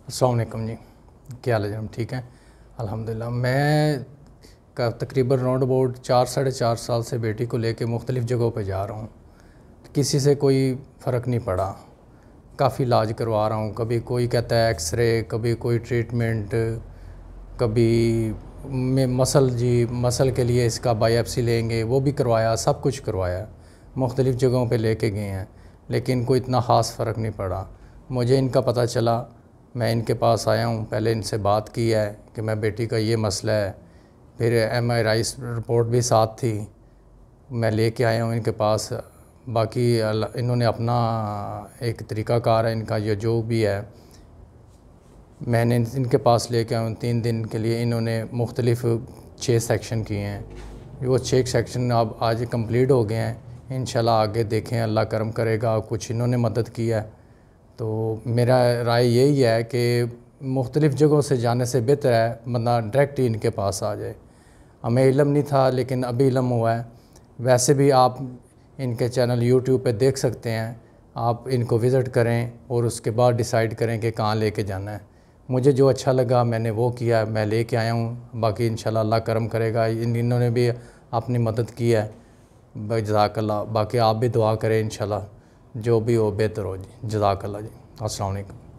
السلام علیکم جی، کیا حال ہے جناب؟ ٹھیک ہیں الحمدللہ۔ میں تقریباً راؤنڈ اباؤٹ 4 ساڑھے 4 سال سے بیٹی کو لے کے مختلف جگہوں پہ جا رہا ہوں، کسی سے کوئی فرق نہیں پڑا، کافی علاج کروا رہا ہوں، کبھی کوئی کہتا ہے ایکس رے، کبھی کوئی ٹریٹمنٹ، کبھی مسل کے لیے اس کا بائیپسی لیں گے، وہ بھی کروایا، سب کچھ کروایا، مختلف جگہوں پہ لے کے گئے ہیں، لیکن کوئی اتنا خاص فرق نہیں پڑا۔ مجھے ان کا پتہ چلا، میں ان کے پاس آیا ہوں، پہلے ان سے بات کی ہے کہ میں بیٹی کا یہ مسئلہ ہے، پھر ایم آر آئی رپورٹ بھی ساتھ تھی، میں لے کے آیا ہوں ان کے پاس۔ باقی انہوں نے اپنا ایک طریقہ کار ہے ان کا، یہ جو بھی ہے میں نے ان کے پاس لے کے آیا ہوں 3 دن کے لیے۔ انہوں نے مختلف 6 سیکشن کیے ہیں، وہ 6 سیکشن اب آج کمپلیٹ ہو گئے ہیں۔ انشاءاللہ آگے دیکھیں، اللہ کرم کرے گا، کچھ انہوں نے مدد کی ہے۔ تو میرا رائے یہی ہے کہ مختلف جگہوں سے جانے سے بہتر ہے بندہ ڈائریکٹ ہی ان کے پاس آ جائے۔ ہمیں علم نہیں تھا لیکن ابھی علم ہوا ہے۔ ویسے بھی آپ ان کے چینل یوٹیوب پہ دیکھ سکتے ہیں، آپ ان کو وزٹ کریں اور اس کے بعد ڈیسائیڈ کریں کہ کہاں لے کے جانا ہے۔ مجھے جو اچھا لگا میں نے وہ کیا، میں لے کے آیا ہوں، باقی انشاءاللہ اللہ کرم کرے گا۔ انہوں نے بھی اپنی مدد کی ہے، جزاک اللہ۔ باقی آپ بھی دعا کریں انشاءاللہ جو بھی ہو بہتر ہو جی، جزاک اللہ جی۔ السلام علیکم۔